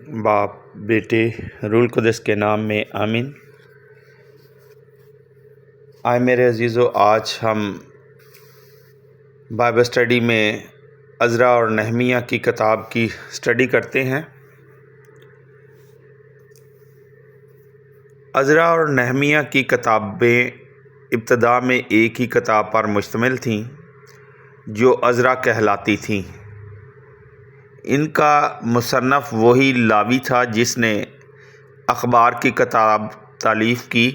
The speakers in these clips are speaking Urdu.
باپ بیٹے روح القدس کے نام میں آمین۔ آئے میرے عزیزو، آج ہم بائبل اسٹڈی میں عزرا اور نہمیہ کی کتاب کی اسٹڈی کرتے ہیں۔ عزرا اور نہمیہ کی کتابیں ابتدا میں ایک ہی کتاب پر مشتمل تھیں جو عزرا کہلاتی تھیں۔ ان کا مصنف وہی لاوی تھا جس نے اخبار کی کتاب تالیف کی۔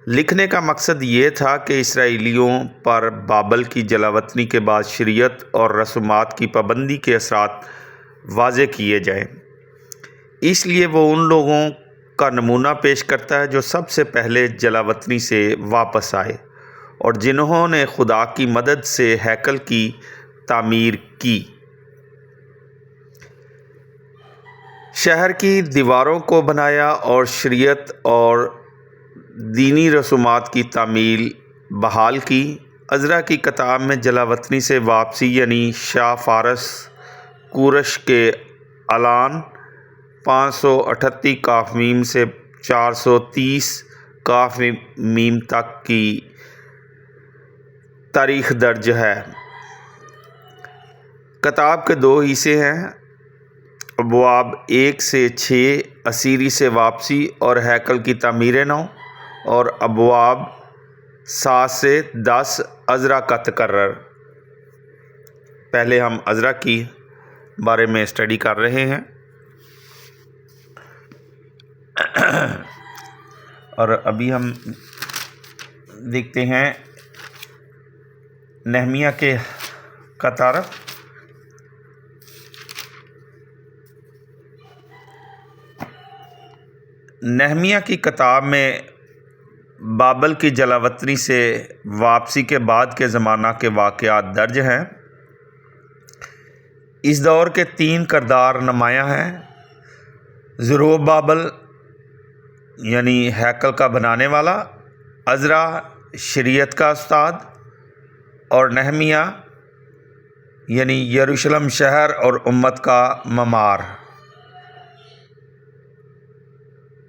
لکھنے کا مقصد یہ تھا کہ اسرائیلیوں پر بابل کی جلاوطنی کے بعد شریعت اور رسومات کی پابندی کے اثرات واضح کیے جائیں۔ اس لیے وہ ان لوگوں کا نمونہ پیش کرتا ہے جو سب سے پہلے جلاوطنی سے واپس آئے اور جنہوں نے خدا کی مدد سے ہیکل کی تعمیر کی، شہر کی دیواروں کو بنایا اور شریعت اور دینی رسومات کی تعمیل بحال کی۔ عزرا کی کتاب میں جلاوطنی سے واپسی یعنی شاہ فارس کورش کے اعلان 538 کاف میم سے 430 کاف میم تک کی تاریخ درج ہے۔ کتاب کے دو حصے ہیں، ابواب 1 سے 6 اسیری سے واپسی اور ہیکل کی تعمیر نو، اور ابواب 7 سے 10 عزرا کا تکرر۔ پہلے ہم عزرا کی بارے میں اسٹڈی کر رہے ہیں اور ابھی ہم دیکھتے ہیں نہمیہ کا تعارف۔ نہمیہ کی کتاب میں بابل کی جلاوطنی سے واپسی کے بعد کے زمانہ کے واقعات درج ہیں۔ اس دور کے 3 کردار نمایاں ہیں: زروبابل یعنی ہیکل کا بنانے والا، عزرا شریعت کا استاد، اور نہمیہ یعنی یروشلم شہر اور امت کا معمار۔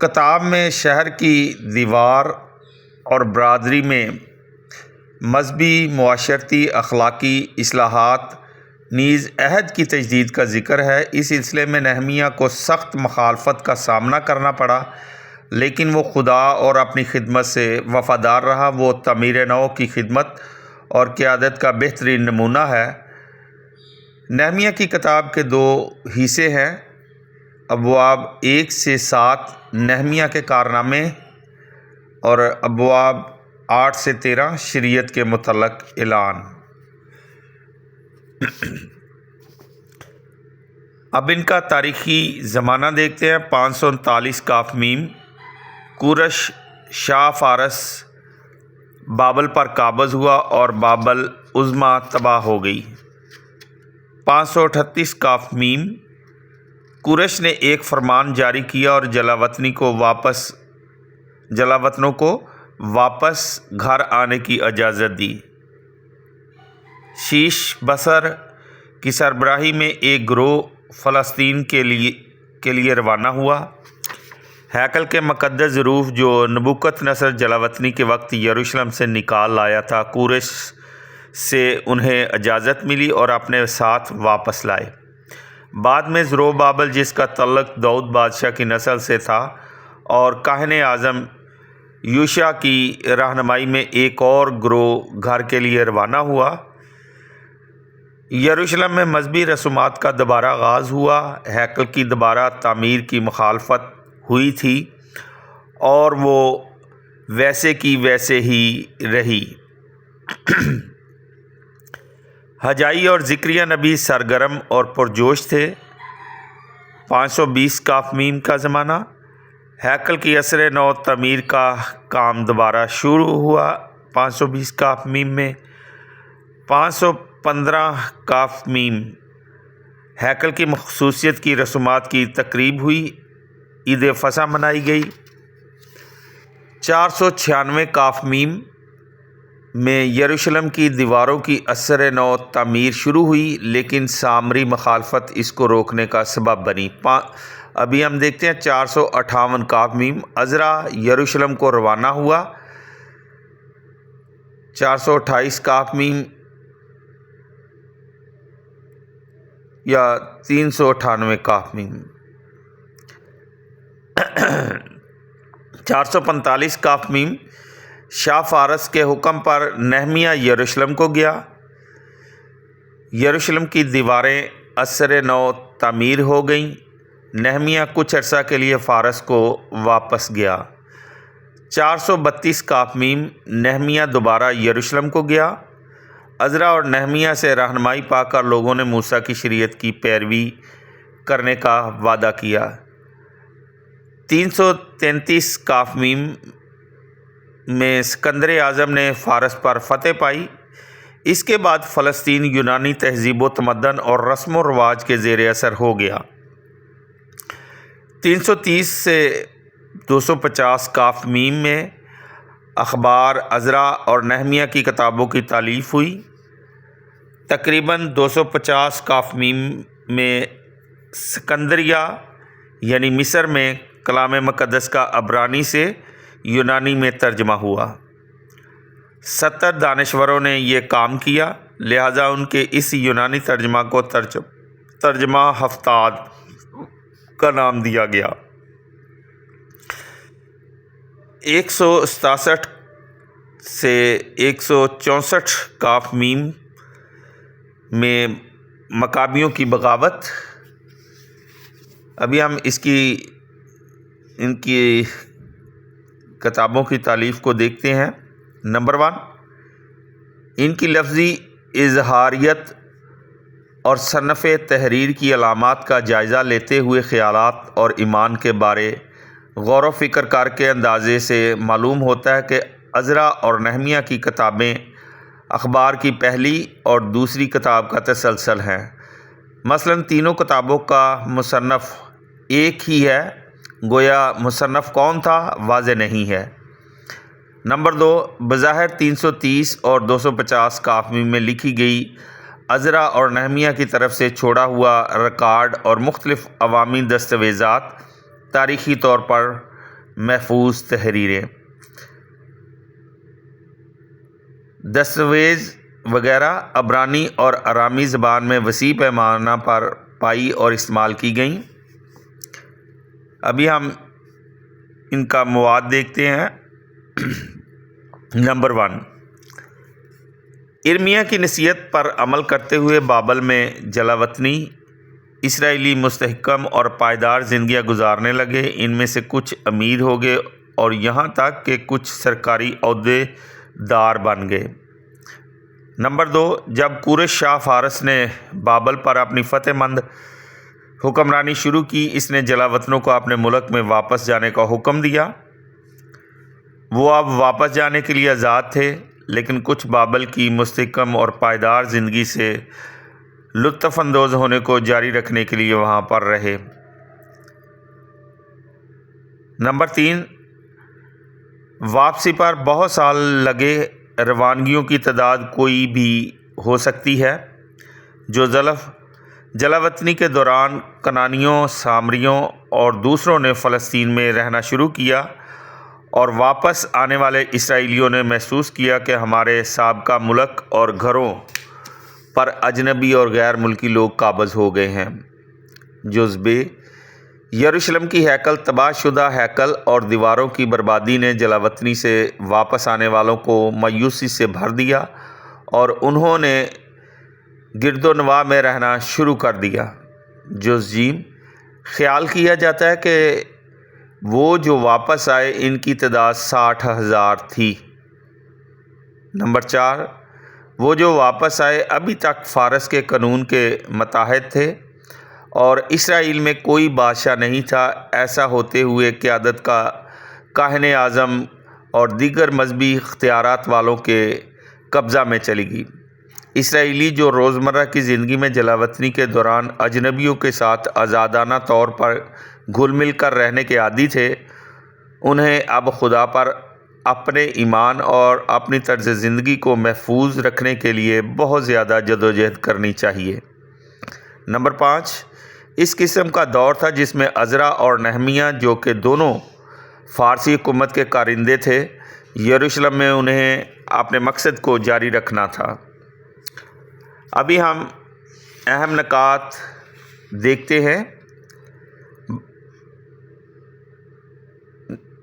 کتاب میں شہر کی دیوار اور برادری میں مذہبی، معاشرتی، اخلاقی اصلاحات نیز عہد کی تجدید کا ذکر ہے۔ اس سلسلے میں نہمیہ کو سخت مخالفت کا سامنا کرنا پڑا، لیکن وہ خدا اور اپنی خدمت سے وفادار رہا۔ وہ تعمیر نو کی خدمت اور قیادت کا بہترین نمونہ ہے۔ نہمیہ کی کتاب کے 2 حصے ہیں، ابواب 1 سے 7 نہمیہ کے کارنامے اور ابواب 8 سے 13 شریعت کے متعلق اعلان۔ اب ان کا تاریخی زمانہ دیکھتے ہیں۔ 539 کاف میم کورش شاہ فارس بابل پر قابض ہوا اور بابل عظمیٰ تباہ ہو گئی۔ 538 کاف میم کورش نے ایک فرمان جاری کیا اور جلاوطنوں کو واپس گھر آنے کی اجازت دی۔ شیش بصر کی سربراہی میں ایک گروہ فلسطین کے لیے روانہ ہوا۔ ہیکل کے مقدس ظروف جو نبوکت نصر جلاوطنی کے وقت یروشلم سے نکال لایا تھا، کورش سے انہیں اجازت ملی اور اپنے ساتھ واپس لائے۔ بعد میں زروبابل، جس کا تعلق داؤد بادشاہ کی نسل سے تھا، اور کاہن اعظم یوشع کی رہنمائی میں ایک اور گروہ گھر کے لیے روانہ ہوا۔ یروشلم میں مذہبی رسومات کا دوبارہ آغاز ہوا۔ ہیکل کی دوبارہ تعمیر کی مخالفت ہوئی تھی اور وہ ویسے کی ویسے ہی رہی۔ حجائی اور زکریا نبی سرگرم اور پرجوش تھے۔ 520 کاف میم کا زمانہ، ہیکل کی عصر نو تعمیر کا کام دوبارہ شروع ہوا۔ 520 کاف میم میں 515 کاف میم ہیکل کی خصوصیت کی رسومات کی تقریب ہوئی، عید فصح منائی گئی۔ 496 کاف میم میں یروشلم کی دیواروں کی اثر نو تعمیر شروع ہوئی، لیکن سامری مخالفت اس کو روکنے کا سبب بنی۔ ابھی ہم دیکھتے ہیں 458 کاف میم۔ عزرا یروشلم کو روانہ ہوا، 428 کاف میم یا 398 کاف میم۔ 445 کاف میم۔ شاہ فارس کے حکم پر نہمیہ یروشلم کو گیا۔ یروشلم کی دیواریں اثر نو تعمیر ہو گئیں۔ نہمیہ کچھ عرصہ کے لیے فارس کو واپس گیا۔ 432 کاف میم۔ نہمیہ دوبارہ یروشلم کو گیا۔ عزرا اور نہمیہ سے رہنمائی پا کر لوگوں نے موسیٰ کی شریعت کی پیروی کرنے کا وعدہ کیا۔ 333 کاف میم میں اسکندر اعظم نے فارس پر فتح پائی۔ اس کے بعد فلسطین یونانی تہذیب و تمدن اور رسم و رواج کے زیر اثر ہو گیا۔ 330 سے 250 کاف میم میں اخبار عزرا اور نہمیہ کی کتابوں کی تالیف ہوئی۔ تقریباً 250 کاف میم میں اسکندریہ یعنی مصر میں کلام مقدس کا عبرانی سے یونانی میں ترجمہ ہوا۔ 70 دانشوروں نے یہ کام کیا، لہٰذا ان کے اس یونانی ترجمہ کو ترجمہ ہفتاد کا نام دیا گیا۔ 167 سے 164 کاف میم میں مکابیوں کی بغاوت۔ ابھی ہم ان کی کتابوں کی تالیف کو دیکھتے ہیں۔ نمبر 1، ان کی لفظی اظہاریت اور صنف تحریر کی علامات کا جائزہ لیتے ہوئے خیالات اور ایمان کے بارے غور و فکر کر کے اندازے سے معلوم ہوتا ہے کہ عزرا اور نہمیہ کی کتابیں اخبار کی پہلی اور دوسری کتاب کا تسلسل ہیں۔ مثلاً تینوں کتابوں کا مصنف ایک ہی ہے، گویا مصنف کون تھا واضح نہیں ہے۔ نمبر 2، بظاہر 330 اور 250 کاف میم میں لکھی گئی عزرا اور نہمیہ کی طرف سے چھوڑا ہوا ریکارڈ اور مختلف عوامی دستاویزات تاریخی طور پر محفوظ تحریریں، دستاویز وغیرہ عبرانی اور ارامی زبان میں وسیع پیمانہ پر پائی اور استعمال کی گئیں۔ ابھی ہم ان کا مواد دیکھتے ہیں۔ نمبر 1، ارمیہ کی نصیحت پر عمل کرتے ہوئے بابل میں جلاوطنی اسرائیلی مستحکم اور پائیدار زندگیاں گزارنے لگے۔ ان میں سے کچھ امیر ہو گئے اور یہاں تک کہ کچھ سرکاری عہدے دار بن گئے۔ نمبر 2، جب کورش شاہ فارس نے بابل پر اپنی فتح مند حکمرانی شروع کی، اس نے جلاوطنوں کو اپنے ملک میں واپس جانے کا حکم دیا۔ وہ اب واپس جانے کے لیے آزاد تھے، لیکن کچھ بابل کی مستحکم اور پائیدار زندگی سے لطف اندوز ہونے کو جاری رکھنے کے لیے وہاں پر رہے۔ نمبر 3، واپسی پر بہت سال لگے۔ روانگیوں کی تعداد کوئی بھی ہو سکتی ہے۔ جو جلاوطنی کے دوران کنانیوں، سامریوں اور دوسروں نے فلسطین میں رہنا شروع کیا، اور واپس آنے والے اسرائیلیوں نے محسوس کیا کہ ہمارے سابقہ ملک اور گھروں پر اجنبی اور غیر ملکی لوگ قابض ہو گئے ہیں۔ جذبے یروشلم کی ہیکل تباہ شدہ ہیکل اور دیواروں کی بربادی نے جلاوطنی سے واپس آنے والوں کو مایوسی سے بھر دیا اور انہوں نے گرد و نواح میں رہنا شروع کر دیا۔ جیم، خیال کیا جاتا ہے کہ وہ جو واپس آئے ان کی تعداد 60,000 تھی۔ نمبر 4، وہ جو واپس آئے ابھی تک فارس کے قانون کے متحد تھے اور اسرائیل میں کوئی بادشاہ نہیں تھا۔ ایسا ہوتے ہوئے قیادت کا کاہن اعظم اور دیگر مذہبی اختیارات والوں کے قبضہ میں چلی گئی۔ اسرائیلی جو روزمرہ کی زندگی میں جلاوطنی کے دوران اجنبیوں کے ساتھ آزادانہ طور پر گھل مل کر رہنے کے عادی تھے، انہیں اب خدا پر اپنے ایمان اور اپنی طرز زندگی کو محفوظ رکھنے کے لیے بہت زیادہ جدوجہد کرنی چاہیے۔ نمبر 5، اس قسم کا دور تھا جس میں عزرا اور نہمیہ، جو کہ دونوں فارسی حکومت کے کارندے تھے، یروشلم میں انہیں اپنے مقصد کو جاری رکھنا تھا۔ ابھی ہم اہم نکات دیکھتے ہیں۔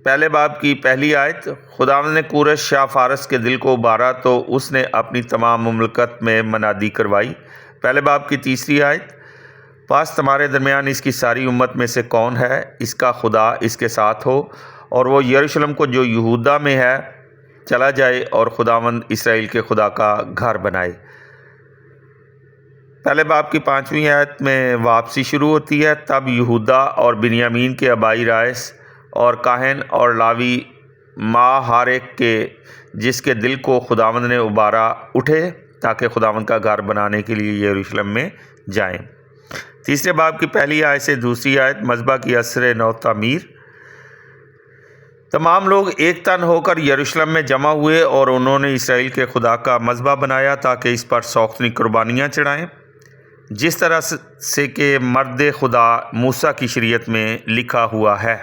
پہلے باب کی پہلی آیت، خداوند نے کورش شاہ فارس کے دل کو ابارا تو اس نے اپنی تمام مملکت میں منادی کروائی۔ پہلے باب کی تیسری آیت، پس تمہارے درمیان اس کی ساری امت میں سے کون ہے، اس کا خدا اس کے ساتھ ہو، اور وہ یروشلم کو جو یہودا میں ہے چلا جائے اور خداوند اسرائیل کے خدا کا گھر بنائے۔ پہلے باب کی 5ویں آیت میں واپسی شروع ہوتی ہے۔ تب یہودا اور بنیامین کے آبائی رائس اور کاہن اور لاوی ماہارک کے، جس کے دل کو خداوند نے ابارا، اٹھے تاکہ خداوند کا گھر بنانے کے لیے یروشلم میں جائیں۔ تیسرے باب کی پہلی آیت سے دوسری آیت، مذبح کی عصر نو تعمیر۔ تمام لوگ ایک تن ہو کر یروشلم میں جمع ہوئے اور انہوں نے اسرائیل کے خدا کا مذبح بنایا تاکہ اس پر سوختنی قربانیاں چڑھائیں، جس طرح سے کہ مرد خدا موسیٰ کی شریعت میں لکھا ہوا ہے۔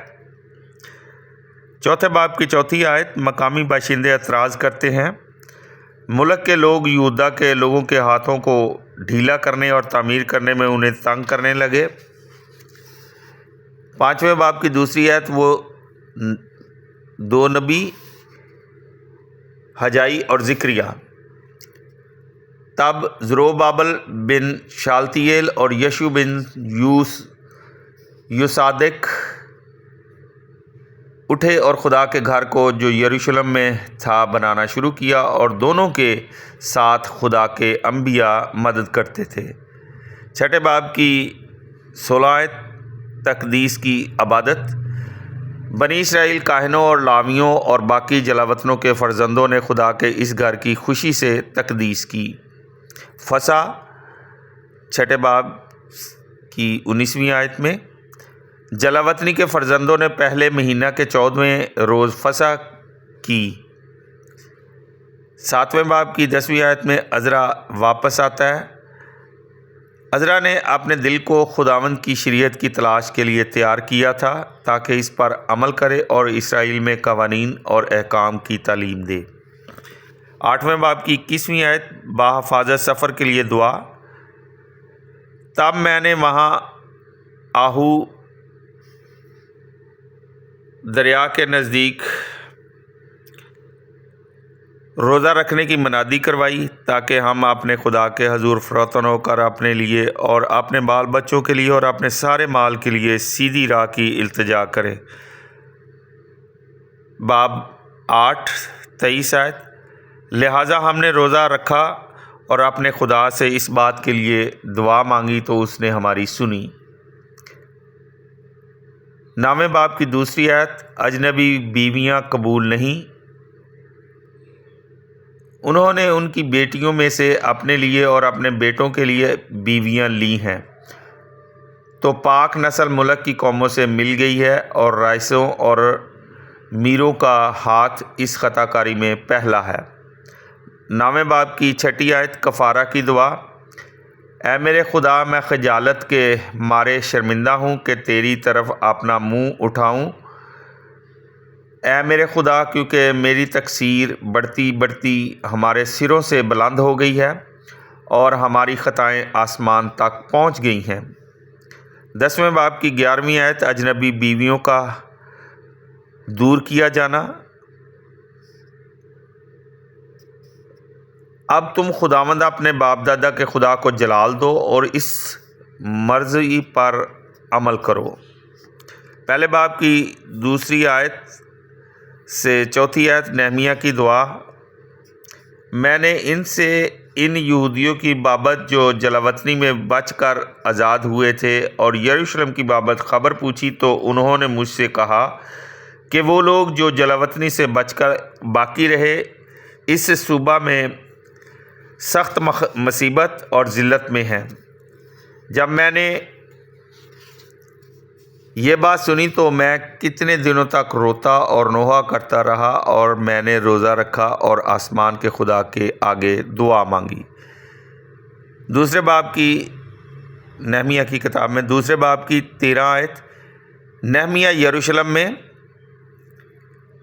چوتھے باب کی چوتھی آیت، مقامی باشندے اعتراض کرتے ہیں۔ ملک کے لوگ یہودا کے لوگوں کے ہاتھوں کو ڈھیلا کرنے اور تعمیر کرنے میں انہیں تنگ کرنے لگے۔ پانچویں باب کی دوسری آیت، وہ دو نبی حجائی اور زکریا۔ تب زروبابل بن شالتیل اور یشو بن یوصادق اٹھے اور خدا کے گھر کو جو یروشلم میں تھا بنانا شروع کیا، اور دونوں کے ساتھ خدا کے انبیاء مدد کرتے تھے۔ چھٹے باب کی 16 آیت، تقدیس کی عبادت۔ بنی اسرائیل کاہنوں اور لاویوں اور باقی جلاوطنوں کے فرزندوں نے خدا کے اس گھر کی خوشی سے تقدیس کی۔ فسح، چھٹے باب کی 19ویں آیت میں، جلاوطنی کے فرزندوں نے پہلے مہینہ کے 14ویں روز فسح کی۔ 7ویں باب کی 10ویں آیت میں عزرا واپس آتا ہے۔ عزرا نے اپنے دل کو خداوند کی شریعت کی تلاش کے لیے تیار کیا تھا تاکہ اس پر عمل کرے اور اسرائیل میں قوانین اور احکام کی تعلیم دے۔ 8ویں باب کی 21ویں آیت، بحفاظت سفر کے لیے دعا۔ تب میں نے وہاں آہو دریا کے نزدیک روزہ رکھنے کی منادی کروائی تاکہ ہم اپنے خدا کے حضور فروتن ہو کر اپنے لیے اور اپنے بال بچوں کے لیے اور اپنے سارے مال کے لیے سیدھی راہ کی التجا کریں۔ باب 8 23 آیت، لہٰذا ہم نے روزہ رکھا اور اپنے خدا سے اس بات کے لیے دعا مانگی تو اس نے ہماری سنی۔ 9ویں باب کی دوسری آیت، اجنبی بیویاں قبول نہیں۔ انہوں نے ان کی بیٹیوں میں سے اپنے لیے اور اپنے بیٹوں کے لیے بیویاں لی ہیں، تو پاک نسل ملک کی قوموں سے مل گئی ہے، اور رائسوں اور میروں کا ہاتھ اس خطا کاری میں پہلا ہے۔ 9ویں باب کی 6 آیت، کفارہ کی دعا۔ اے میرے خدا، میں خجالت کے مارے شرمندہ ہوں کہ تیری طرف اپنا منہ اٹھاؤں۔ اے میرے خدا، کیونکہ میری تقصیر بڑھتی بڑھتی ہمارے سروں سے بلند ہو گئی ہے اور ہماری خطائیں آسمان تک پہنچ گئی ہیں۔ 10ویں باب کی 11ویں آیت، اجنبی بیویوں کا دور کیا جانا۔ اب تم خداوند اپنے باپ دادا کے خدا کو جلال دو اور اس مرضی پر عمل کرو۔ پہلے باب کی 2 آیت سے 4 آیت، نہمیہ کی دعا۔ میں نے ان یہودیوں کی بابت جو جلاوطنی میں بچ کر آزاد ہوئے تھے اور یروشلم کی بابت خبر پوچھی تو انہوں نے مجھ سے کہا کہ وہ لوگ جو جلاوطنی سے بچ کر باقی رہے اس صوبہ میں سخت مصیبت اور ذلت میں ہیں۔ جب میں نے یہ بات سنی تو میں کتنے دنوں تک روتا اور نوحہ کرتا رہا، اور میں نے روزہ رکھا اور آسمان کے خدا کے آگے دعا مانگی۔ دوسرے باب کی نہمیہ کی کتاب میں دوسرے باب کی 13 آیت۔ نہمیہ یروشلم میں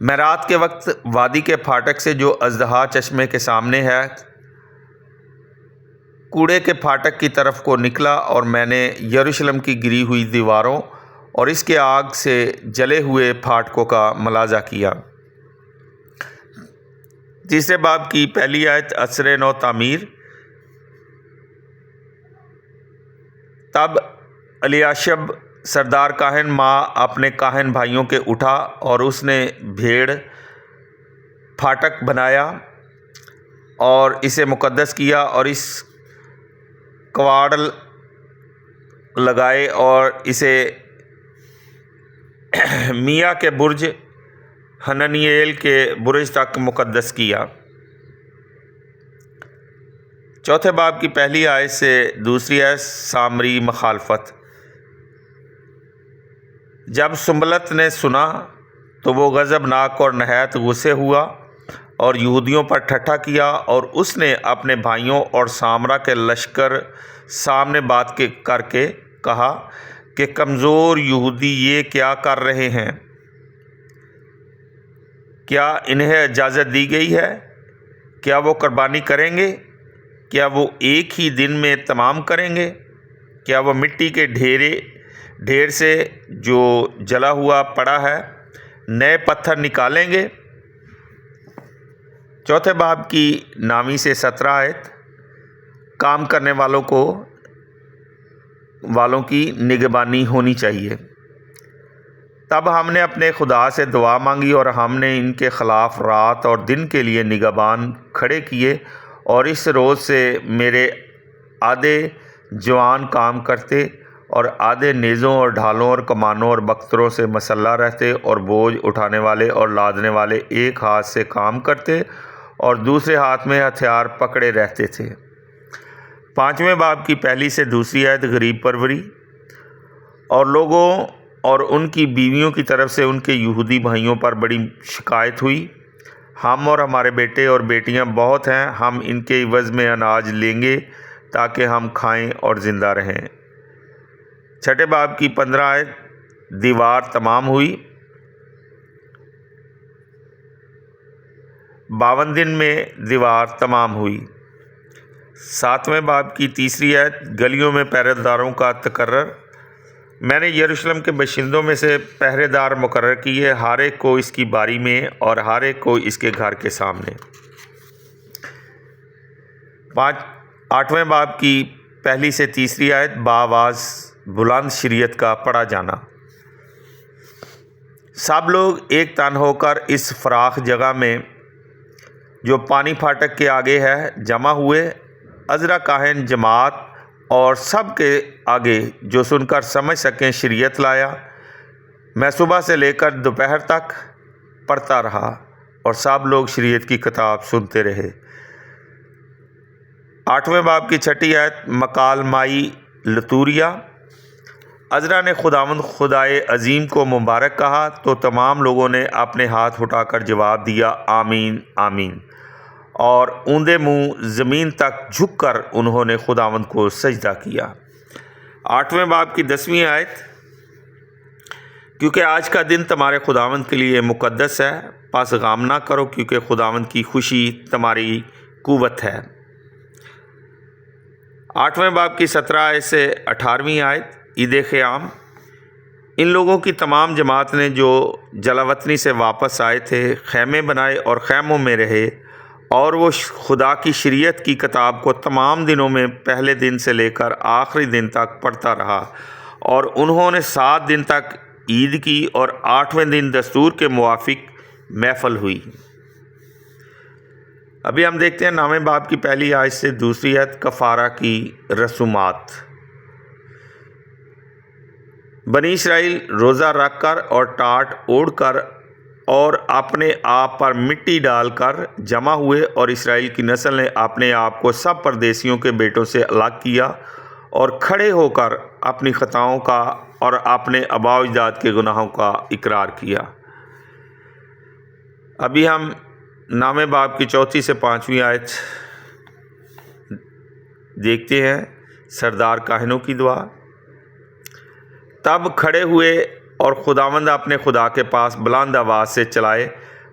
میں رات کے وقت وادی کے پھاٹک سے جو اژدہا چشمے کے سامنے ہے کوڑے کے پھاٹک کی طرف کو نکلا، اور میں نے یروشلم کی گری ہوئی دیواروں اور اس کے آگ سے جلے ہوئے پھاٹکوں کا ملاحظہ کیا۔ تیسرے باب کی پہلی آیت عصر نو تعمیر۔ تب الیاشب سردار کاہن ماں اپنے کاہن بھائیوں کے اٹھا، اور اس نے بھیڑ پھاٹک بنایا اور اسے مقدس کیا، اور اس کواڑ لگائے اور اسے میاں کے برج حننیل کے برج تک مقدس کیا۔ چوتھے باب کی پہلی آیت سے دوسری آیت سامری مخالفت۔ جب سنبلت نے سنا تو وہ غضبناک اور نہایت غصے ہوا اور یہودیوں پر ٹھٹھا کیا، اور اس نے اپنے بھائیوں اور سامرا کے لشکر سامنے بات کر کے کہا کہ کمزور یہودی یہ کیا کر رہے ہیں؟ کیا انہیں اجازت دی گئی ہے؟ کیا وہ قربانی کریں گے؟ کیا وہ ایک ہی دن میں تمام کریں گے؟ کیا وہ مٹی کے ڈھیر سے جو جلا ہوا پڑا ہے نئے پتھر نکالیں گے؟ چوتھے باب کی 9 سے 17 آیت۔ کام کرنے والوں کی نگہبانی ہونی چاہیے۔ تب ہم نے اپنے خدا سے دعا مانگی، اور ہم نے ان کے خلاف رات اور دن کے لیے نگہبان کھڑے کیے، اور اس روز سے میرے آدھے جوان کام کرتے اور آدھے نیزوں اور ڈھالوں اور کمانوں اور بختروں سے مسلح رہتے، اور بوجھ اٹھانے والے اور لادنے والے ایک ہاتھ سے کام کرتے اور دوسرے ہاتھ میں ہتھیار پکڑے رہتے تھے۔ 5ویں باب کی پہلی سے دوسری آیت غریب پروری۔ اور لوگوں اور ان کی بیویوں کی طرف سے ان کے یہودی بھائیوں پر بڑی شکایت ہوئی، ہم اور ہمارے بیٹے اور بیٹیاں بہت ہیں، ہم ان کے عوض میں اناج لیں گے تاکہ ہم کھائیں اور زندہ رہیں۔ 6 باب کی 15 آیت۔ دیوار تمام ہوئی۔ 52 دن میں دیوار تمام ہوئی۔ 7ویں باب کی تیسری آیت۔ گلیوں میں پہرے داروں کا تقرر۔ میں نے یروشلم کے باشندوں میں سے پہرے دار مقرر کیے، ہر ایک کو اس کی باری میں اور ہر ایک کو اس کے گھر کے سامنے۔ 8ویں باب کی پہلی سے تیسری آیت۔ بآواز بلند شریعت کا پڑھا جانا۔ سب لوگ ایک تن ہو کر اس فراخ جگہ میں جو پانی پھاٹک کے آگے ہے جمع ہوئے۔ عذرا کاہن جماعت اور سب کے آگے جو سن کر سمجھ سکیں شریعت لایا۔ میں صبح سے لے کر دوپہر تک پڑھتا رہا، اور سب لوگ شریعت کی کتاب سنتے رہے۔ 8ویں باب کی 6 آیت۔ مکال مائی لتوریہ۔ عذرا نے خداوند خدائے عظیم کو مبارک کہا، تو تمام لوگوں نے اپنے ہاتھ اٹھا کر جواب دیا، آمین آمین، اور اوندے منہ زمین تک جھک کر انہوں نے خداوند کو سجدہ کیا۔ 8ویں باب کی 10ویں آیت۔ کیونکہ آج کا دن تمہارے خداوند کے لیے مقدس ہے، پس غم نہ کرو، کیونکہ خداوند کی خوشی تمہاری قوت ہے۔ 8ویں باب کی 17 آیت سے 18ویں آیت۔ عید خیام۔ ان لوگوں کی تمام جماعت نے جو جلاوطنی سے واپس آئے تھے خیمے بنائے اور خیموں میں رہے، اور وہ خدا کی شریعت کی کتاب کو تمام دنوں میں پہلے دن سے لے کر آخری دن تک پڑھتا رہا، اور انہوں نے 7 دن تک عید کی، اور 8ویں دن دستور کے موافق محفل ہوئی۔ ابھی ہم دیکھتے ہیں 9ویں باب کی پہلی آیت سے دوسری آیت۔ کفارہ کی رسومات۔ بنی اسرائیل روزہ رکھ کر اور ٹاٹ اوڑھ کر اور اپنے آپ پر مٹی ڈال کر جمع ہوئے، اور اسرائیل کی نسل نے اپنے آپ کو سب پردیسیوں کے بیٹوں سے الگ کیا، اور کھڑے ہو کر اپنی خطاؤں کا اور اپنے آباء و اجداد کے گناہوں کا اقرار کیا۔ ابھی ہم نامہ باب کی 4 سے 5 آیت دیکھتے ہیں، سردار کاہنوں کی دعا۔ تب کھڑے ہوئے اور خداوند اپنے خدا کے پاس بلند آواز سے چلائے،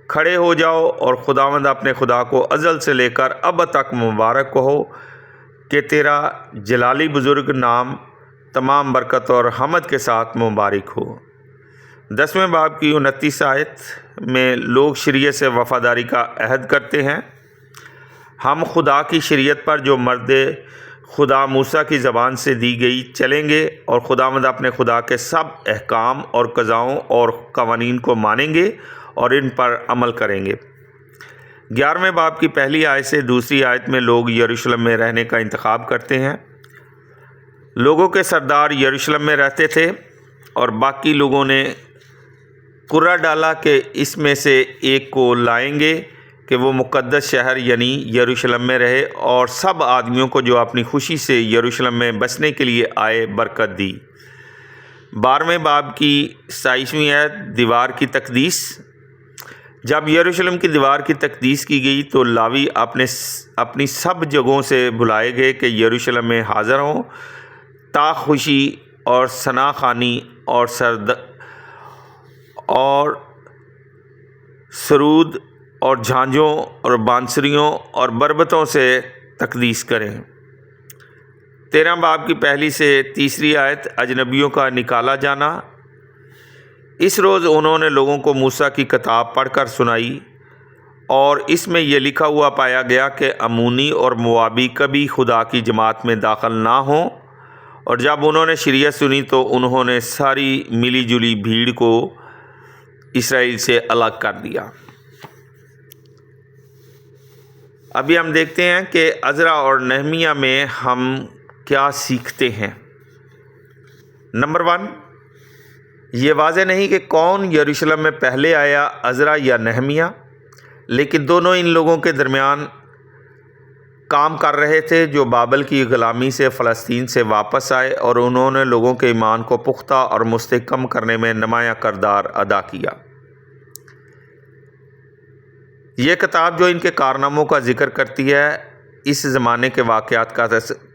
کھڑے ہو جاؤ اور خداوند اپنے خدا کو ازل سے لے کر اب تک مبارک کہو کہ تیرا جلالی بزرگ نام تمام برکت اور حمد کے ساتھ مبارک ہو۔ 10ویں باب کی 29 آیت میں لوگ شریعت سے وفاداری کا عہد کرتے ہیں۔ ہم خدا کی شریعت پر جو مرد خدا موسیٰ کی زبان سے دی گئی چلیں گے اور خداوند اپنے خدا کے سب احکام اور قضاؤں اور قوانین کو مانیں گے اور ان پر عمل کریں گے۔ 11ویں باب کی پہلی آیت سے دوسری آیت میں لوگ یروشلم میں رہنے کا انتخاب کرتے ہیں۔ لوگوں کے سردار یروشلم میں رہتے تھے اور باقی لوگوں نے قرعہ ڈالا کہ اس میں سے ایک کو لائیں گے کہ وہ مقدس شہر یعنی یروشلم میں رہے، اور سب آدمیوں کو جو اپنی خوشی سے یروشلم میں بسنے کے لیے آئے برکت دی۔ 12ویں باب کی 27ویں آیت دیوار کی تقدیس۔ جب یروشلم کی دیوار کی تقدیس کی گئی تو لاوی اپنی سب جگہوں سے بلائے گئے کہ یروشلم میں حاضر ہوں، تا خوشی اور ثنا خوانی اور سرود اور جھانجھوں اور بانسریوں اور بربتوں سے تقدیس کریں۔ 13 باب کی پہلی سے تیسری آیت اجنبیوں کا نکالا جانا۔ اس روز انہوں نے لوگوں کو موسیٰ کی کتاب پڑھ کر سنائی، اور اس میں یہ لکھا ہوا پایا گیا کہ امونی اور موابی کبھی خدا کی جماعت میں داخل نہ ہوں۔ اور جب انہوں نے شریعت سنی تو انہوں نے ساری ملی جلی بھیڑ کو اسرائیل سے الگ کر دیا۔ ابھی ہم دیکھتے ہیں کہ عزرا اور نہمیہ میں ہم کیا سیکھتے ہیں۔ نمبر 1، یہ واضح نہیں کہ کون یروشلم میں پہلے آیا، عزرا یا نہمیہ، لیکن دونوں ان لوگوں کے درمیان کام کر رہے تھے جو بابل کی غلامی سے فلسطین سے واپس آئے، اور انہوں نے لوگوں کے ایمان کو پختہ اور مستحکم کرنے میں نمایاں کردار ادا کیا۔ یہ کتاب جو ان کے کارناموں کا ذکر کرتی ہے، اس زمانے کے واقعات کا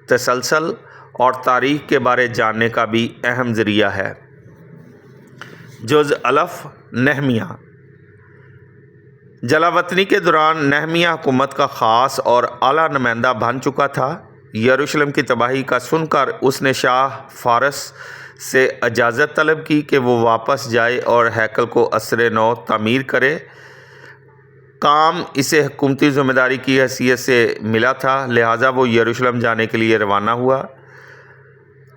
تسلسل اور تاریخ کے بارے جاننے کا بھی اہم ذریعہ ہے۔ جز الف نہمیہ۔ جلاوطنی کے دوران نہمیہ حکومت کا خاص اور اعلیٰ نمائندہ بن چکا تھا۔ یروشلم کی تباہی کا سن کر اس نے شاہ فارس سے اجازت طلب کی کہ وہ واپس جائے اور ہیکل کو عصر نو تعمیر کرے۔ کام اسے حکومتی ذمہ داری کی حیثیت سے ملا تھا، لہٰذا وہ یروشلم جانے کے لیے روانہ ہوا۔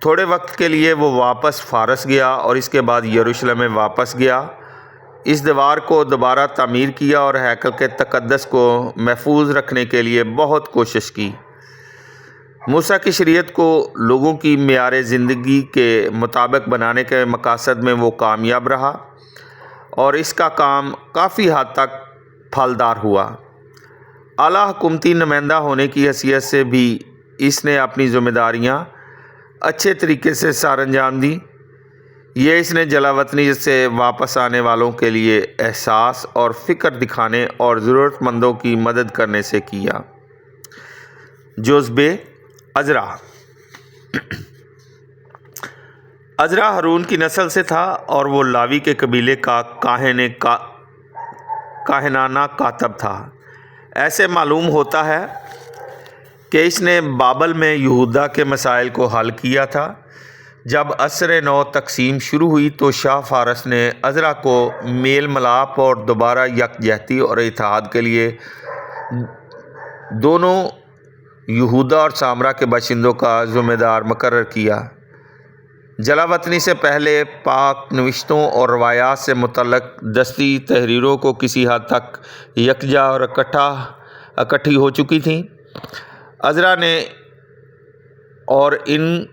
تھوڑے وقت کے لیے وہ واپس فارس گیا اور اس کے بعد یروشلم میں واپس گیا۔ اس دیوار کو دوبارہ تعمیر کیا اور ہیکل کے تقدس کو محفوظ رکھنے کے لیے بہت کوشش کی۔ موسیٰ کی شریعت کو لوگوں کی معیار زندگی کے مطابق بنانے کے مقاصد میں وہ کامیاب رہا، اور اس کا کام کافی حد تک پھلدار ہوا۔ اعلیٰ حکومتی نمائندہ ہونے کی حیثیت سے بھی اس نے اپنی ذمہ داریاں اچھے طریقے سے سر انجام دی۔ یہ اس نے جلاوطنی سے واپس آنے والوں کے لیے احساس اور فکر دکھانے اور ضرورت مندوں کی مدد کرنے سے کیا۔ جزب عزرا۔ عزرا ہارون کی نسل سے تھا اور وہ لاوی کے قبیلے کا کاہنانہ کاتب تھا۔ ایسے معلوم ہوتا ہے کہ اس نے بابل میں یہودا کے مسائل کو حل کیا تھا۔ جب عصر نو تقسیم شروع ہوئی تو شاہ فارس نے عزرا کو میل ملاپ اور دوبارہ یکجہتی اور اتحاد کے لیے دونوں یہودا اور سامرا کے باشندوں کا ذمہ دار مقرر کیا۔ جلاوطنی سے پہلے پاک نوشتوں اور روایات سے متعلق دستی تحریروں کو کسی حد تک یکجا اور اکٹھی ہو چکی تھیں۔ عزرا نے اور ان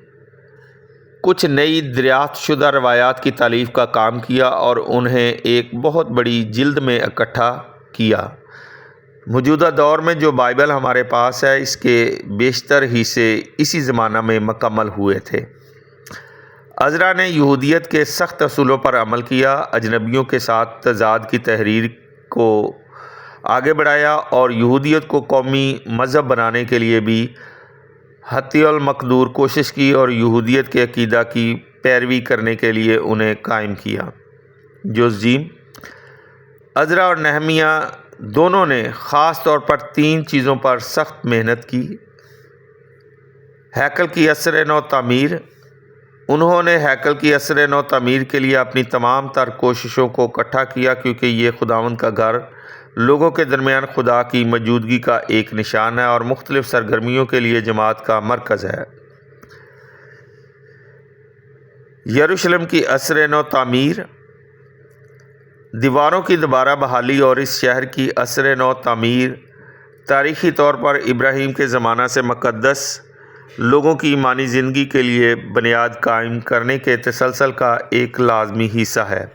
کچھ نئی دریافت شدہ روایات کی تالیف کا کام کیا اور انہیں ایک بہت بڑی جلد میں اکٹھا کیا۔ موجودہ دور میں جو بائبل ہمارے پاس ہے، اس کے بیشتر حصے اسی زمانہ میں مکمل ہوئے تھے۔ عزرا نے یہودیت کے سخت اصولوں پر عمل کیا، اجنبیوں کے ساتھ تضاد کی تحریک کو آگے بڑھایا اور یہودیت کو قومی مذہب بنانے کے لیے بھی حتی المقدور کوشش کی اور یہودیت کے عقیدہ کی پیروی کرنے کے لیے انہیں قائم کیا۔ جزء عزرا اور نہمیہ دونوں نے خاص طور پر 3 چیزوں پر سخت محنت کی۔ ہیکل کی عصر نو تعمیر۔ انہوں نے ہیکل کی عصر نو تعمیر کے لیے اپنی تمام تر کوششوں کو اکٹھا کیا، کیونکہ یہ خداوند کا گھر لوگوں کے درمیان خدا کی موجودگی کا ایک نشان ہے اور مختلف سرگرمیوں کے لیے جماعت کا مرکز ہے۔ یروشلم کی عصر نو تعمیر۔ دیواروں کی دوبارہ بحالی اور اس شہر کی عصر نو تعمیر تاریخی طور پر ابراہیم کے زمانہ سے مقدس لوگوں کی ایمانی زندگی کے لیے بنیاد قائم کرنے کے تسلسل کا ایک لازمی حصہ ہے۔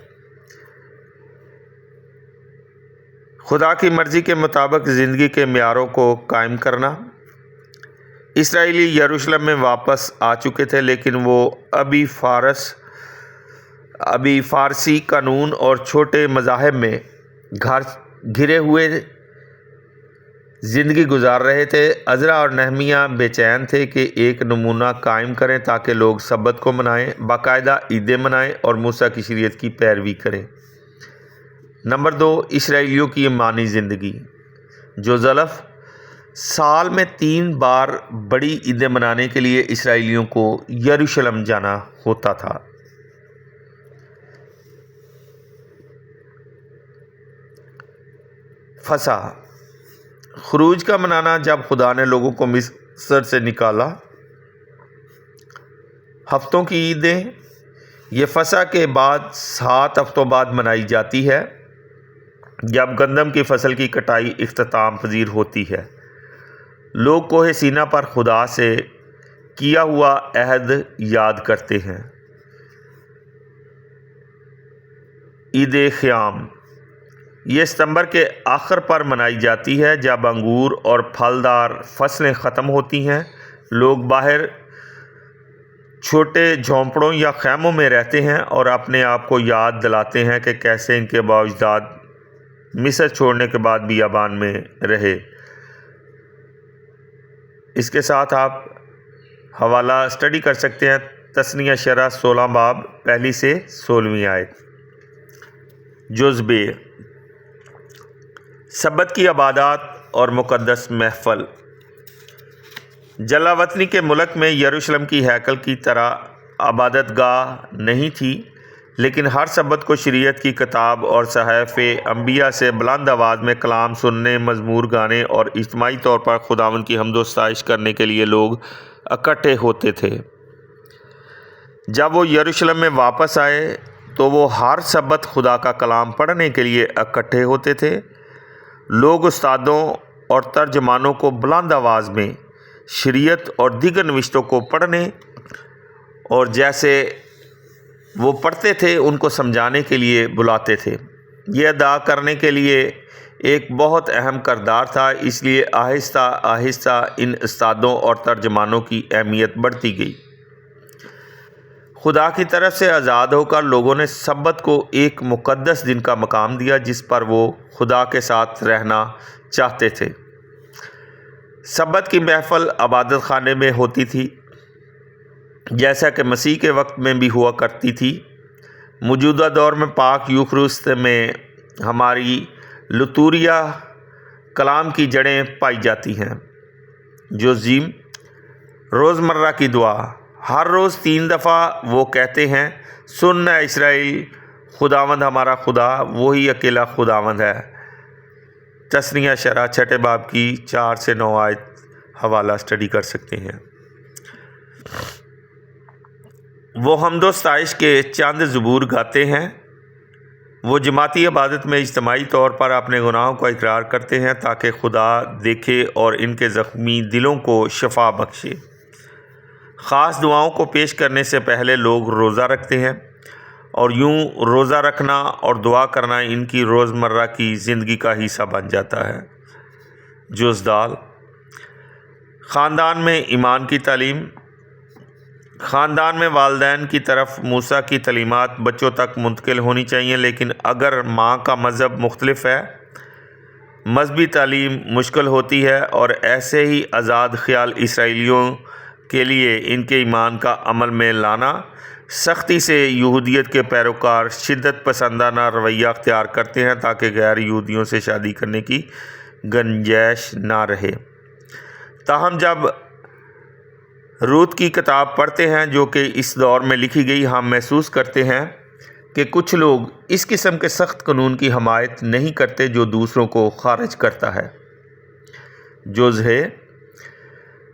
خدا کی مرضی کے مطابق زندگی کے معیاروں کو قائم کرنا۔ اسرائیلی یروشلم میں واپس آ چکے تھے، لیکن وہ ابھی فارسی قانون اور چھوٹے مذاہب میں گھرے ہوئے زندگی گزار رہے تھے۔ عزرا اور نہمیہ بے چین تھے کہ ایک نمونہ قائم کریں تاکہ لوگ سبت کو منائیں، باقاعدہ عیدیں منائیں اور موسیٰ کی شریعت کی پیروی کریں۔ نمبر 2، اسرائیلیوں کی ایمانی زندگی۔ جو ضلف سال میں 3 بار بڑی عیدیں منانے کے لیے اسرائیلیوں کو یروشلم جانا ہوتا تھا۔ فسح، خروج کا منانا جب خدا نے لوگوں کو مصر سے نکالا۔ ہفتوں کی عیدیں، یہ فسح کے بعد 7 ہفتوں بعد منائی جاتی ہے، جب گندم کی فصل کی کٹائی اختتام پذیر ہوتی ہے۔ لوگ کوہ سینا پر خدا سے کیا ہوا عہد یاد کرتے ہیں۔ عید خیام، یہ ستمبر کے آخر پر منائی جاتی ہے جب انگور اور پھلدار فصلیں ختم ہوتی ہیں۔ لوگ باہر چھوٹے جھونپڑوں یا خیموں میں رہتے ہیں اور اپنے آپ کو یاد دلاتے ہیں کہ کیسے ان کے بااجداد مصر چھوڑنے کے بعد بیابان میں رہے۔ اس کے ساتھ آپ حوالہ اسٹڈی کر سکتے ہیں، تثنیہ شرح 16 باب 1 سے 16 آیت۔ جزء ب، سبت کی عبادات اور مقدس محفل۔ جلا وطنی کے ملک میں یروشلم کی ہیکل کی طرح عبادت گاہ نہیں تھی، لیکن ہر سبت کو شریعت کی کتاب اور صحائف انبیاء سے بلند آواز میں کلام سننے، مزمور گانے اور اجتماعی طور پر خداوند کی حمد و ستائش کرنے کے لیے لوگ اکٹھے ہوتے تھے۔ جب وہ یروشلم میں واپس آئے تو وہ ہر سبت خدا کا کلام پڑھنے کے لیے اکٹھے ہوتے تھے۔ لوگ استادوں اور ترجمانوں کو بلند آواز میں شریعت اور دیگر نوشتوں کو پڑھنے اور جیسے وہ پڑھتے تھے ان کو سمجھانے کے لیے بلاتے تھے۔ یہ ادا کرنے کے لیے ایک بہت اہم کردار تھا، اس لیے آہستہ آہستہ ان استادوں اور ترجمانوں کی اہمیت بڑھتی گئی۔ خدا کی طرف سے آزاد ہو کر لوگوں نے سبت کو ایک مقدس دن کا مقام دیا جس پر وہ خدا کے ساتھ رہنا چاہتے تھے۔ سبت کی محفل عبادت خانے میں ہوتی تھی، جیسا کہ مسیح کے وقت میں بھی ہوا کرتی تھی۔ موجودہ دور میں پاک یوخرست میں ہماری لتوریہ کلام کی جڑیں پائی جاتی ہیں۔ جزء روزمرہ کی دعا، ہر روز 3 دفعہ وہ کہتے ہیں، سن اے اسرائیل، خداوند ہمارا خدا وہی اکیلا خداوند ہے۔ تثنیہ شرح 6 باب کی 4 سے 9 آیت حوالہ اسٹڈی کر سکتے ہیں۔ وہ حمد و ستائش کے چند زبور گاتے ہیں۔ وہ جماعتی عبادت میں اجتماعی طور پر اپنے گناہوں کو اقرار کرتے ہیں تاکہ خدا دیکھے اور ان کے زخمی دلوں کو شفا بخشے۔ خاص دعاؤں کو پیش کرنے سے پہلے لوگ روزہ رکھتے ہیں، اور یوں روزہ رکھنا اور دعا کرنا ان کی روزمرہ کی زندگی کا حصہ بن جاتا ہے۔ جزء د، خاندان میں ایمان کی تعلیم۔ خاندان میں والدین کی طرف موسیٰ کی تعلیمات بچوں تک منتقل ہونی چاہیے، لیکن اگر ماں کا مذہب مختلف ہے، مذہبی تعلیم مشکل ہوتی ہے، اور ایسے ہی آزاد خیال اسرائیلیوں کے لیے ان کے ایمان کا عمل میں لانا سختی سے یہودیت کے پیروکار شدت پسندانہ رویہ اختیار کرتے ہیں تاکہ غیر یہودیوں سے شادی کرنے کی گنجائش نہ رہے۔ تاہم جب روت کی کتاب پڑھتے ہیں جو کہ اس دور میں لکھی گئی، ہم محسوس کرتے ہیں کہ کچھ لوگ اس قسم کے سخت قانون کی حمایت نہیں کرتے جو دوسروں کو خارج کرتا ہے۔ جوزے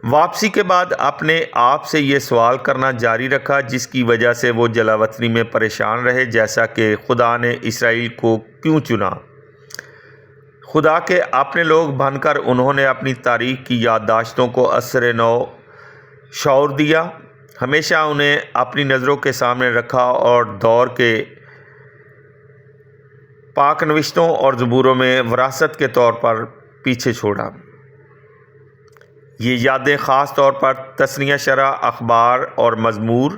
واپسی کے بعد اپنے آپ سے یہ سوال کرنا جاری رکھا جس کی وجہ سے وہ جلا وطنی میں پریشان رہے، جیسا کہ خدا نے اسرائیل کو کیوں چنا۔ خدا کے اپنے لوگ بن کر انہوں نے اپنی تاریخ کی یادداشتوں کو اثر نو شعور دیا، ہمیشہ انہیں اپنی نظروں کے سامنے رکھا اور دور کے پاک نوشتوں اور زبوروں میں وراثت کے طور پر پیچھے چھوڑا۔ یہ یادیں خاص طور پر تثنیہ شرح، اخبار اور مزمور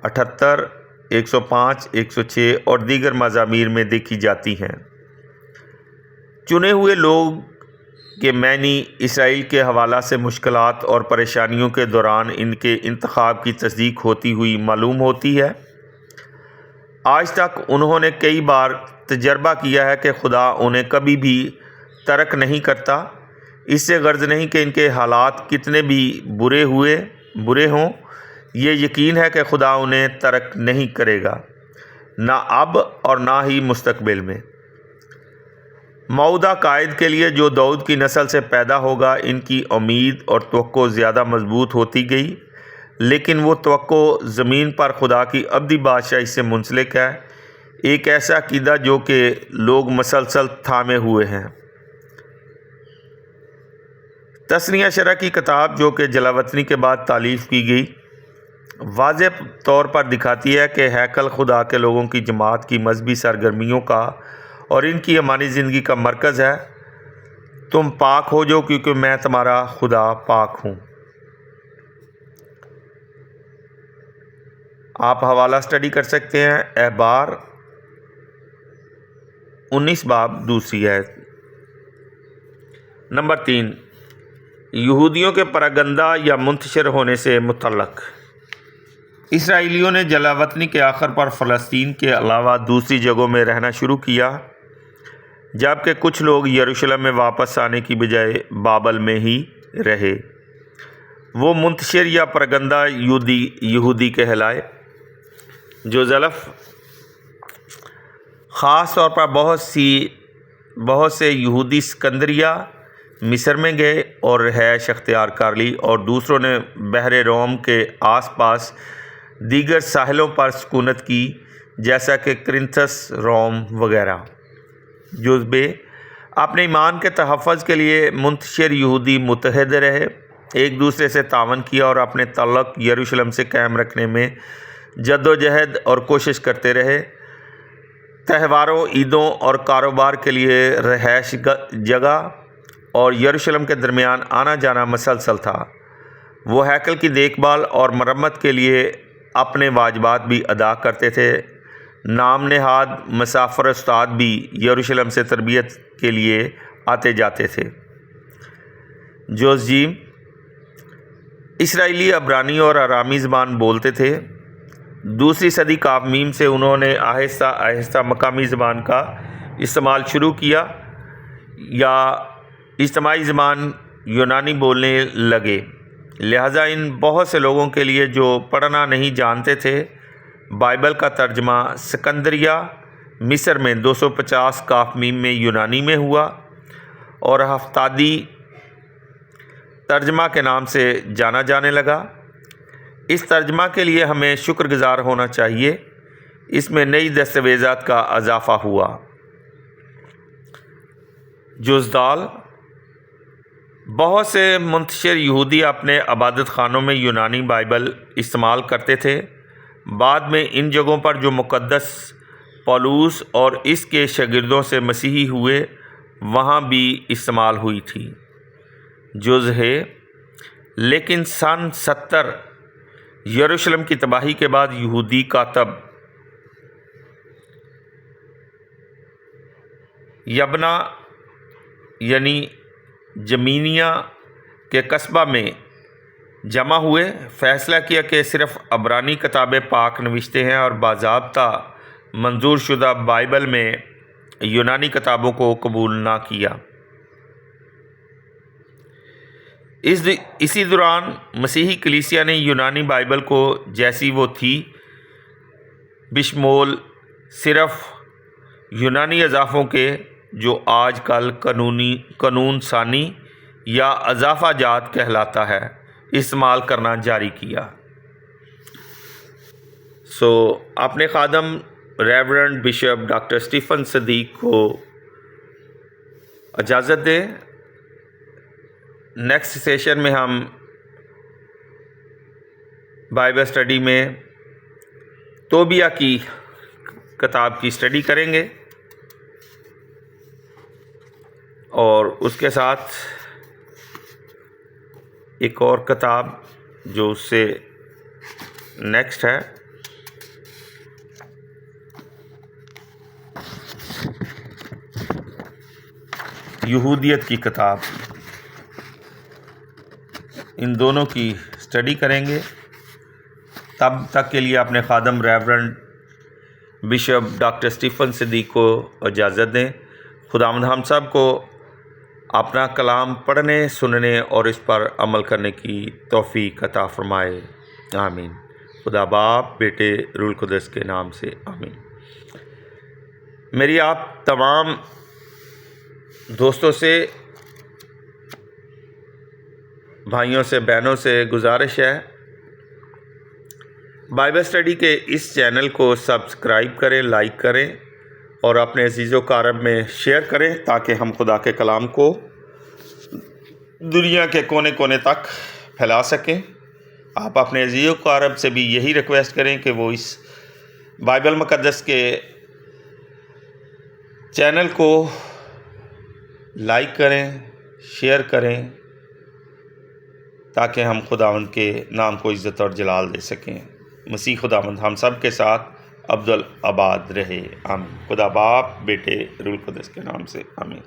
78، 105، 106 اور دیگر مزامیر میں دیکھی جاتی ہیں۔ چنے ہوئے لوگ کے معنی اسرائیل کے حوالہ سے مشکلات اور پریشانیوں کے دوران ان کے انتخاب کی تصدیق ہوتی ہوئی معلوم ہوتی ہے۔ آج تک انہوں نے کئی بار تجربہ کیا ہے کہ خدا انہیں کبھی بھی ترک نہیں کرتا۔ اس سے غرض نہیں کہ ان کے حالات کتنے بھی برے ہوں، یہ یقین ہے کہ خدا انہیں ترک نہیں کرے گا، نہ اب اور نہ ہی مستقبل میں۔ موعودہ قائد کے لیے جو داؤد کی نسل سے پیدا ہوگا، ان کی امید اور توقع زیادہ مضبوط ہوتی گئی، لیکن وہ توقع زمین پر خدا کی ابدی بادشاہی سے منسلک ہے، ایک ایسا عقیدہ جو کہ لوگ مسلسل تھامے ہوئے ہیں۔ تثنیہ شرح کی کتاب جو کہ جلا وطنی کے بعد تالیف کی گئی، واضح طور پر دکھاتی ہے کہ ہیکل خدا کے لوگوں کی جماعت کی مذہبی سرگرمیوں کا اور ان کی ایمانی زندگی کا مرکز ہے۔ تم پاک ہو جاؤ کیونکہ میں تمہارا خدا پاک ہوں۔ آپ حوالہ اسٹڈی کر سکتے ہیں، احبار 19 باب 2 آیت۔ نمبر 3، یہودیوں کے پراگندہ یا منتشر ہونے سے متعلق۔ اسرائیلیوں نے جلا وطنی کے آخر پر فلسطین کے علاوہ دوسری جگہوں میں رہنا شروع کیا، جبکہ کچھ لوگ یروشلم میں واپس آنے کی بجائے بابل میں ہی رہے۔ وہ منتشر یا پراگندہ یہودی کہلائے۔ جوزلف خاص طور پر بہت سے یہودی اسکندریہ مصر میں گئے اور رہائش اختیار کر لی، اور دوسروں نے بحر روم کے آس پاس دیگر ساحلوں پر سکونت کی، جیسا کہ کرنتھس، روم وغیرہ۔ جوزبے اپنے ایمان کے تحفظ کے لیے منتشر یہودی متحد رہے، ایک دوسرے سے تعاون کیا اور اپنے تعلق یروشلم سے قائم رکھنے میں جدوجہد اور کوشش کرتے رہے۔ تہواروں، عیدوں اور کاروبار کے لیے رہائش جگہ اور یروشلم کے درمیان آنا جانا مسلسل تھا۔ وہ ہیکل کی دیکھ بھال اور مرمت کے لیے اپنے واجبات بھی ادا کرتے تھے۔ نام نہاد مسافر استاد بھی یروشلم سے تربیت کے لیے آتے جاتے تھے۔ جوزجیم اسرائیلی عبرانی اور آرامی زبان بولتے تھے۔ دوسری صدی کافمیم سے انہوں نے آہستہ آہستہ مقامی زبان کا استعمال شروع کیا یا اجتماعی زبان یونانی بولنے لگے، لہٰذا ان بہت سے لوگوں کے لیے جو پڑھنا نہیں جانتے تھے، بائبل کا ترجمہ سکندریہ مصر میں 250 کافمیم میں یونانی میں ہوا اور ہفتادی ترجمہ کے نام سے جانا جانے لگا۔ اس ترجمہ کے لیے ہمیں شکر گزار ہونا چاہیے، اس میں نئی دستاویزات کا اضافہ ہوا۔ جوزدال بہت سے منتشر یہودی اپنے عبادت خانوں میں یونانی بائبل استعمال کرتے تھے۔ بعد میں ان جگہوں پر جو مقدس پولوس اور اس کے شاگردوں سے مسیحی ہوئے، وہاں بھی استعمال ہوئی تھی۔ جوز ہے، لیکن سن 70 یروشلم کی تباہی کے بعد یہودی کاتب یبنا یعنی جمینیا کے قصبہ میں جمع ہوئے، فیصلہ کیا کہ صرف عبرانی کتاب پاک نوشتے ہیں اور باضابطہ منظور شدہ بائبل میں یونانی کتابوں کو قبول نہ کیا۔ اسی دوران مسیحی کلیسیا نے یونانی بائبل کو جیسی وہ تھی بشمول صرف یونانی اضافوں کے، جو آج کل قانون ثانی یا اضافہ جات کہلاتا ہے، استعمال کرنا جاری کیا۔ اپنے خادم ریورنڈ بشپ ڈاکٹر اسٹیفن صدیق کو اجازت دیں۔ نیکسٹ سیشن میں ہم بائبل اسٹڈی میں توبیہ کی کتاب کی اسٹڈی کریں گے، اور اس کے ساتھ ایک اور کتاب جو اس سے نیکسٹ ہے، یہودیت کی کتاب، ان دونوں کی اسٹڈی کریں گے۔ تب تک کے لیے اپنے خادم ریورنڈ بشپ ڈاکٹر اسٹیفن صدیق کو اجازت دیں۔ خداوند ہم سب کو اپنا کلام پڑھنے، سننے اور اس پر عمل کرنے کی توفیق عطا فرمائے، آمین۔ خدا باپ، بیٹے، روح القدس کے نام سے آمین۔ میری آپ تمام دوستوں سے، بھائیوں سے، بہنوں سے گزارش ہے، بائبل اسٹڈی کے اس چینل کو سبسکرائب کریں، لائک کریں اور اپنے عزیز و اقارب میں شیئر کریں، تاکہ ہم خدا کے کلام کو دنیا کے کونے کونے تک پھیلا سکیں۔ آپ اپنے عزیز و اقارب سے بھی یہی ریکویسٹ کریں کہ وہ اس بائبل مقدس کے چینل کو لائک کریں، شیئر کریں، تاکہ ہم خداوند کے نام کو عزت اور جلال دے سکیں۔ مسیح خداوند ہم سب کے ساتھ ابد الآباد رہے، آمین۔ خدا باپ، بیٹے، روح القدس کے نام سے آمین۔